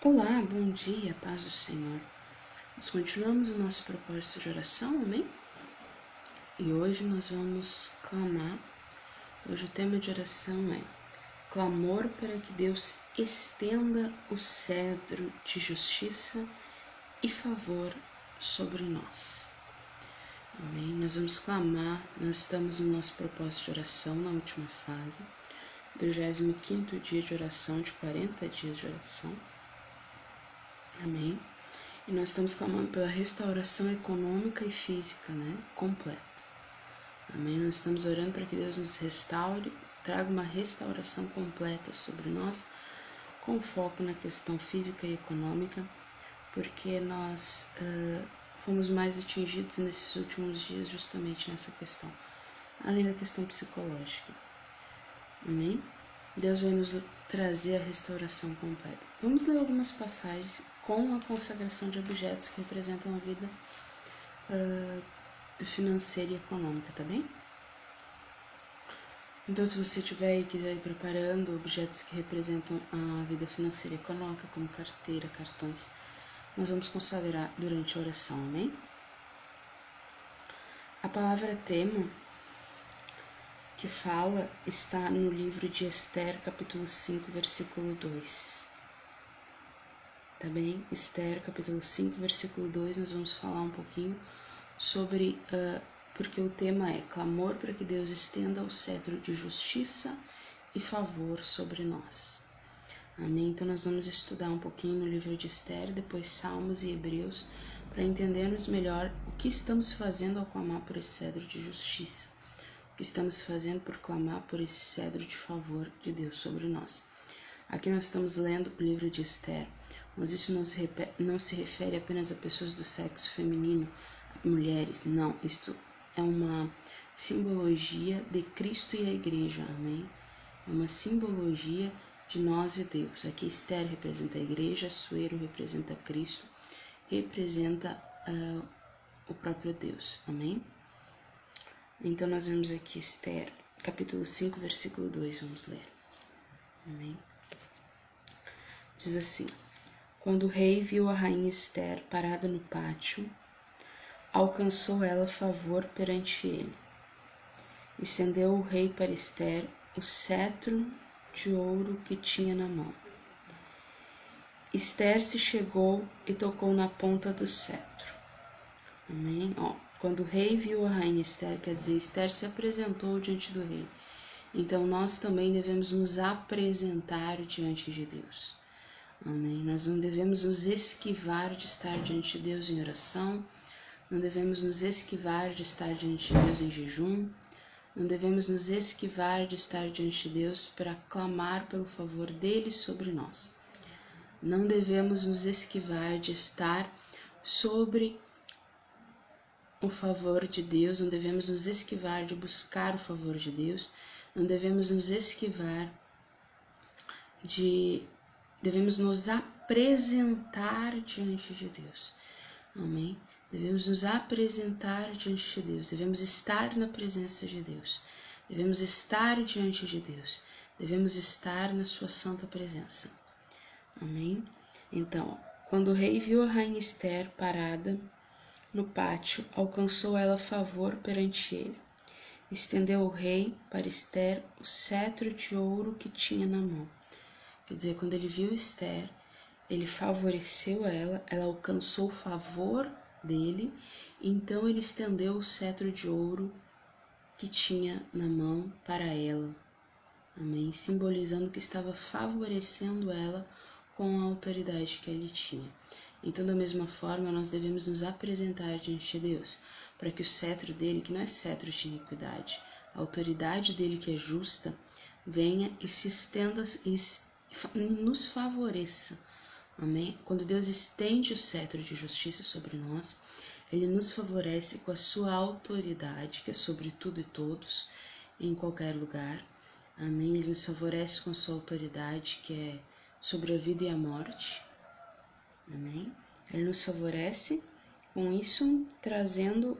Olá, bom dia, paz do Senhor. Nós continuamos o nosso propósito de oração, amém? E hoje nós vamos clamar. Hoje o tema de oração é clamor para que Deus estenda o cetro de justiça e favor sobre nós. Amém? Nós vamos clamar, nós estamos no nosso propósito de oração, na última fase, 25º dia de oração, de 40 dias de oração. Amém? E nós estamos clamando pela restauração econômica e física, completa. Amém? Nós estamos orando para que Deus nos restaure, traga uma restauração completa sobre nós, com foco na questão física e econômica, porque nós fomos mais atingidos nesses últimos dias justamente nessa questão, além da questão psicológica. Amém? Deus vai nos trazer a restauração completa. Vamos ler algumas passagens com a consagração de objetos que representam a vida financeira e econômica, tá bem? Então, se você tiver e quiser ir preparando objetos que representam a vida financeira e econômica, como carteira, cartões, nós vamos consagrar durante a oração, amém? A palavra tema que fala está no livro de Esther, capítulo 5, versículo 2. Tá bem? Esther, capítulo 5, versículo 2, nós vamos falar um pouquinho sobre, porque o tema é clamor para que Deus estenda o cetro de justiça e favor sobre nós. Amém? Então nós vamos estudar um pouquinho no livro de Esther, depois Salmos e Hebreus, para entendermos melhor o que estamos fazendo ao clamar por esse cetro de justiça, o que estamos fazendo por clamar por esse cetro de favor de Deus sobre nós. Aqui nós estamos lendo o livro de Esther, mas isso não se refere apenas a pessoas do sexo feminino, mulheres, não. Isto é uma simbologia de Cristo e a igreja, amém? É uma simbologia de nós e Deus. Aqui Esther representa a igreja, Assuero representa Cristo, representa o próprio Deus, amém? Então nós vemos aqui Esther, capítulo 5, versículo 2, vamos ler, amém? Diz assim: quando o rei viu a rainha Esther parada no pátio, alcançou ela favor perante ele. Estendeu o rei para Esther o cetro de ouro que tinha na mão. Esther se chegou e tocou na ponta do cetro. Amém? Quando o rei viu a rainha Esther, quer dizer, Esther se apresentou diante do rei. Então nós também devemos nos apresentar diante de Deus. Amém? Nós não devemos nos esquivar de estar diante de Deus em oração, não devemos nos esquivar de estar diante de Deus em jejum, não devemos nos esquivar de estar diante de Deus para clamar pelo favor dele sobre nós. Não devemos nos esquivar de estar sobre o favor de Deus, não devemos nos esquivar de buscar o favor de Deus, não devemos nos esquivar devemos nos apresentar diante de Deus, amém? Devemos nos apresentar diante de Deus, devemos estar na presença de Deus, devemos estar diante de Deus, devemos estar na sua santa presença, amém? Então, quando o rei viu a rainha Esther parada no pátio, alcançou ela favor perante ele. Estendeu o rei para Esther o cetro de ouro que tinha na mão. Quer dizer, quando ele viu Esther, ele favoreceu ela alcançou o favor dele, então ele estendeu o cetro de ouro que tinha na mão para ela, amém? Simbolizando que estava favorecendo ela com a autoridade que ele tinha. Então, da mesma forma, nós devemos nos apresentar diante de Deus, para que o cetro dele, que não é cetro de iniquidade, a autoridade dele que é justa, venha e se estenda e nos favoreça, amém? Quando Deus estende o cetro de justiça sobre nós, ele nos favorece com a sua autoridade, que é sobre tudo e todos, em qualquer lugar, amém? Ele nos favorece com a sua autoridade, que é sobre a vida e a morte, amém? Ele nos favorece com isso, trazendo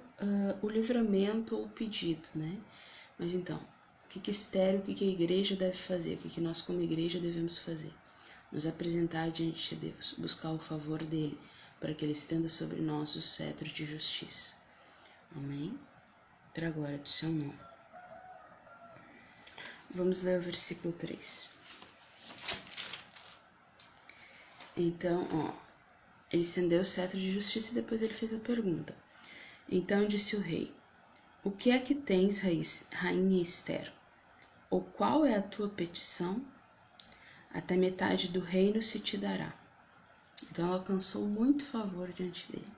o livramento ou o pedido, Mas então, o que Esther, o que a igreja deve fazer, o que nós como igreja devemos fazer? nos apresentar diante de Deus, buscar o favor dele, para que ele estenda sobre nós o cetro de justiça. Amém? Para a glória do seu nome. Vamos ler o versículo 3. Então, ele estendeu o cetro de justiça e depois ele fez a pergunta. Então disse o rei: o que é que tens, rainha Ester? Ou qual é a tua petição? Até metade do reino se te dará. Então ela alcançou muito favor diante dele.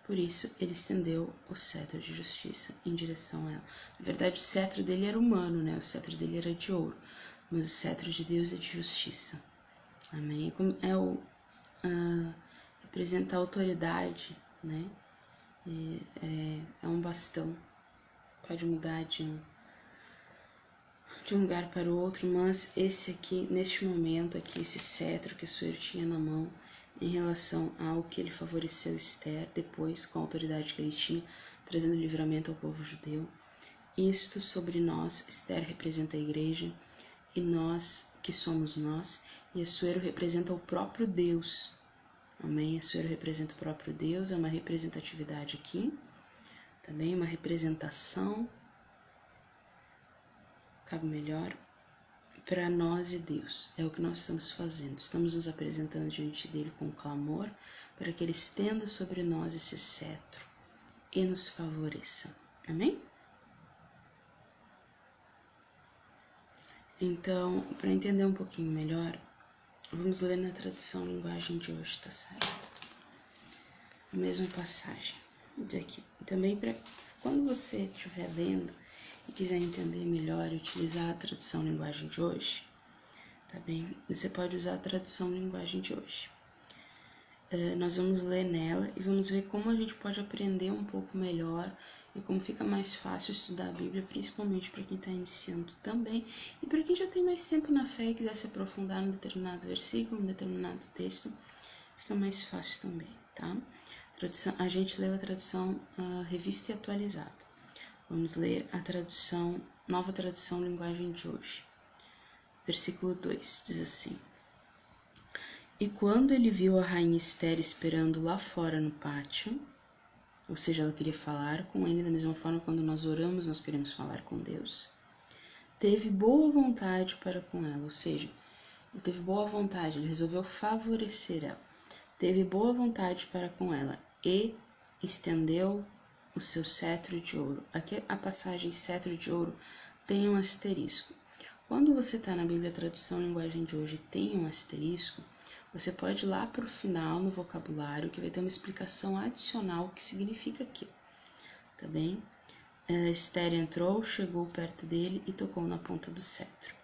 Por isso ele estendeu o cetro de justiça em direção a ela. Na verdade, o cetro dele era humano, né? O cetro dele era de ouro. Mas o cetro de Deus é de justiça. Amém? Representa a autoridade, né? É um bastão. Pode mudar de um lugar para o outro, mas esse aqui, neste momento aqui, esse cetro que Assuero tinha na mão, em relação ao que ele favoreceu Ester, depois, com a autoridade que ele tinha, trazendo livramento ao povo judeu. Isto sobre nós, Ester representa a igreja, e nós, que somos nós, e Assuero representa o próprio Deus. Amém? Assuero representa o próprio Deus, é uma representatividade aqui, também uma representação, cabe melhor, para nós e Deus. É o que nós estamos fazendo. Estamos nos apresentando diante dele com clamor para que ele estenda sobre nós esse cetro e nos favoreça. Amém? Então, para entender um pouquinho melhor, vamos ler na tradução linguagem de hoje, tá certo? A mesma passagem. Diz aqui. Também para quando você estiver lendo e quiser entender melhor e utilizar a tradução linguagem de hoje, tá bem? Você pode usar a tradução linguagem de hoje. Nós vamos ler nela e vamos ver como a gente pode aprender um pouco melhor e como fica mais fácil estudar a Bíblia, principalmente para quem está iniciando também e para quem já tem mais tempo na fé e quiser se aprofundar num determinado versículo, num determinado texto, fica mais fácil também, tá? A gente leu a tradução revista e atualizada. Vamos ler a tradução, nova tradução linguagem de hoje. Versículo 2 diz assim: e quando ele viu a rainha Ester esperando lá fora no pátio, ou seja, ela queria falar com ele da mesma forma quando nós oramos, nós queremos falar com Deus, teve boa vontade para com ela, ou seja, ele teve boa vontade, ele resolveu favorecer ela, teve boa vontade para com ela e estendeu o seu cetro de ouro. Aqui a passagem cetro de ouro tem um asterisco. Quando você está na Bíblia Tradução Linguagem de hoje tem um asterisco, você pode ir lá para o final no vocabulário, que vai ter uma explicação adicional o que significa aquilo, tá bem? Ester entrou, chegou perto dele e tocou na ponta do cetro.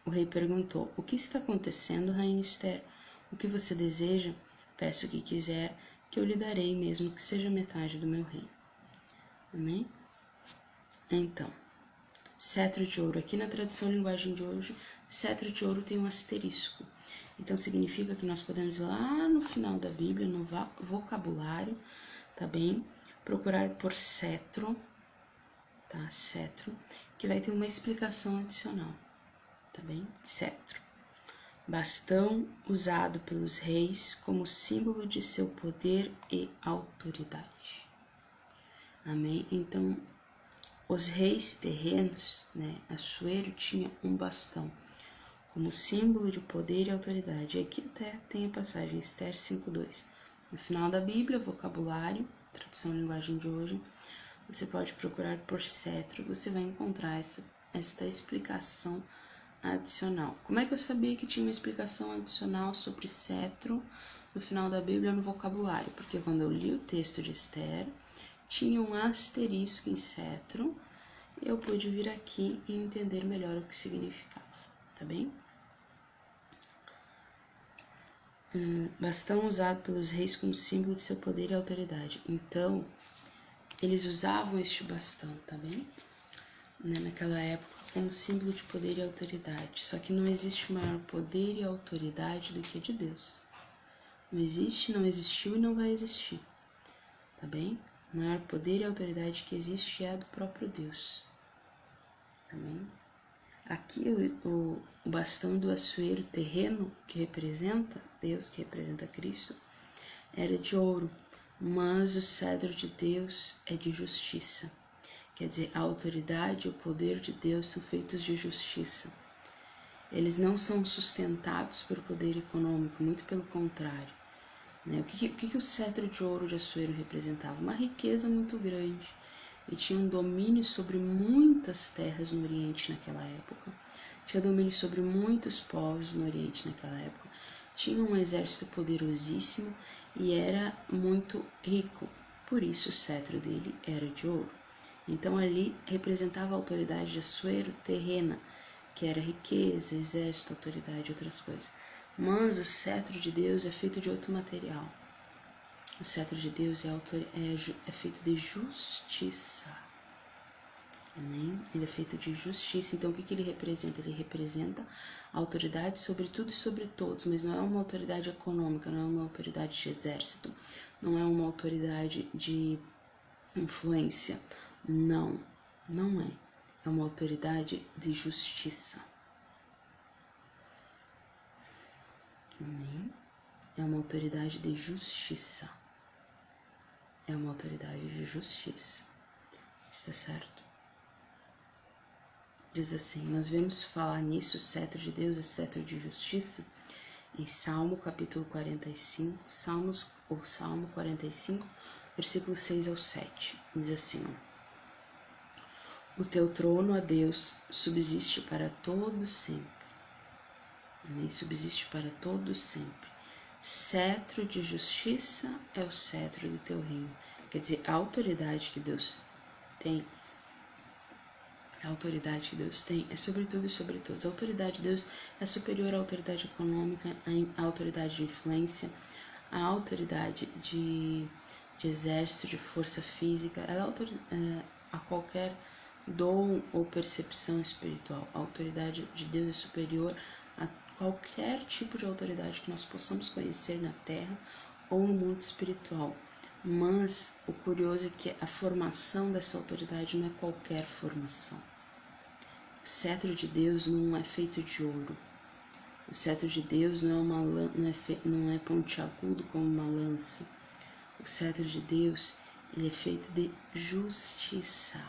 O rei perguntou: o que está acontecendo, rainha Ester? O que você deseja? Peço o que quiser, que eu lhe darei, mesmo que seja metade do meu reino. Amém? Então, cetro de ouro. Aqui na tradução linguagem de hoje, cetro de ouro tem um asterisco. Então, significa que nós podemos ir lá no final da Bíblia, no vocabulário, tá bem? Procurar por cetro, tá? Cetro, que vai ter uma explicação adicional, tá bem? Cetro. Bastão usado pelos reis como símbolo de seu poder e autoridade. Amém? Então, os reis terrenos, né? Assuero tinha um bastão como símbolo de poder e autoridade. E aqui até tem a passagem Ester 5:2. No final da Bíblia, vocabulário, tradução linguagem de hoje, você pode procurar por cetro, você vai encontrar esta explicação adicional. Como é que eu sabia que tinha uma explicação adicional sobre cetro no final da Bíblia no vocabulário? Porque quando eu li o texto de Ester, tinha um asterisco em cetro, e eu pude vir aqui e entender melhor o que significava, tá bem? Bastão usado pelos reis como símbolo de seu poder e autoridade. Então, eles usavam este bastão, tá bem? Naquela época, como símbolo de poder e autoridade. Só que não existe maior poder e autoridade do que a de Deus. Não existe, não existiu e não vai existir, tá bem? O maior poder e autoridade que existe é a do próprio Deus, tá bem? Aqui o bastão do açoeiro terreno, que representa Deus, que representa Cristo, era de ouro, mas o cetro de Deus é de justiça. Quer dizer, a autoridade e o poder de Deus são feitos de justiça. Eles não são sustentados por poder econômico, muito pelo contrário. O que o cetro de ouro de açoeiro representava? Uma riqueza muito grande. E tinha um domínio sobre muitas terras no Oriente naquela época. Tinha domínio sobre muitos povos no Oriente naquela época. Tinha um exército poderosíssimo e era muito rico. Por isso o cetro dele era de ouro. Então ali representava a autoridade de açoeiro terrena, que era riqueza, exército, autoridade e outras coisas. Mas o cetro de Deus é feito de outro material. O cetro de Deus é feito de justiça. Amém? Ele é feito de justiça. Então, o que ele representa? Ele representa a autoridade sobre tudo e sobre todos, mas não é uma autoridade econômica, não é uma autoridade de exército, não é uma autoridade de influência. Não, não é. É uma autoridade de justiça. Amém? É uma autoridade de justiça. É uma autoridade de justiça. Está certo? Diz assim, nós vemos falar nisso, o cetro de Deus é cetro de justiça, em Salmo capítulo 45, Salmo 45, versículos 6 ao 7. Diz assim, o teu trono, ó Deus, subsiste para todo sempre. Amém? Subsiste para todo sempre. Cetro de justiça é o cetro do teu reino. Quer dizer, a autoridade que Deus tem, é sobre tudo e sobre todos. A autoridade de Deus é superior à autoridade econômica, à autoridade de influência, à autoridade de exército, de força física, a qualquer dom ou percepção espiritual. A autoridade de Deus é superior a qualquer tipo de autoridade que nós possamos conhecer na terra ou no mundo espiritual. Mas o curioso é que a formação dessa autoridade não é qualquer formação. O cetro de Deus não é feito de ouro. O cetro de Deus não é pontiagudo como uma lança. O cetro de Deus, ele é feito de justiça.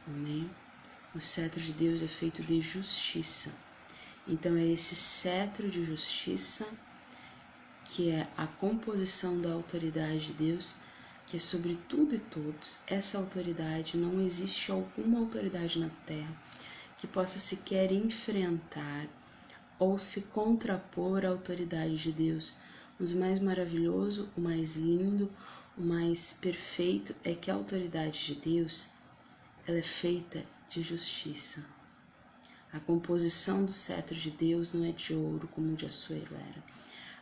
Amém? O cetro de Deus é feito de justiça. Então é esse cetro de justiça que é a composição da autoridade de Deus, que é sobre tudo e todos. Essa autoridade, não existe alguma autoridade na terra que possa sequer enfrentar ou se contrapor à autoridade de Deus. Mas o mais maravilhoso, o mais lindo, o mais perfeito é que a autoridade de Deus, ela é feita de justiça. A composição do cetro de Deus não é de ouro como o de açoeiro era.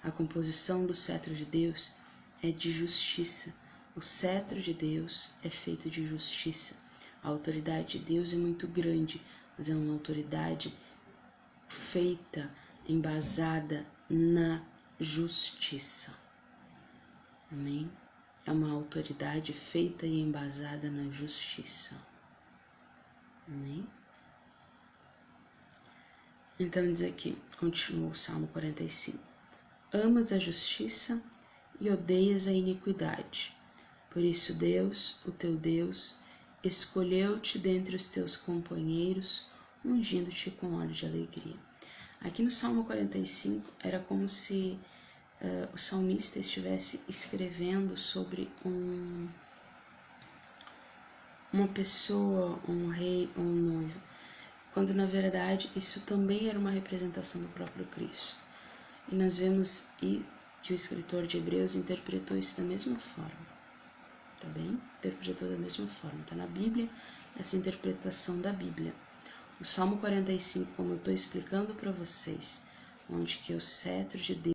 A composição do cetro de Deus é de justiça. O cetro de Deus é feito de justiça. A autoridade de Deus é muito grande, mas é uma autoridade feita, embasada na justiça. Amém? É uma autoridade feita e embasada na justiça. Amém? Então diz aqui, continua o Salmo 45. Amas a justiça e odeias a iniquidade. Por isso Deus, o teu Deus, escolheu-te dentre os teus companheiros, ungindo-te com óleo de alegria. Aqui no Salmo 45 era como se o salmista estivesse escrevendo sobre uma pessoa, um rei, um noivo, quando na verdade isso também era uma representação do próprio Cristo. E nós vemos que o escritor de Hebreus interpretou isso da mesma forma, tá bem? Interpretou da mesma forma, tá na Bíblia, essa interpretação da Bíblia. O Salmo 45, como eu estou explicando para vocês, onde que o cetro de Deus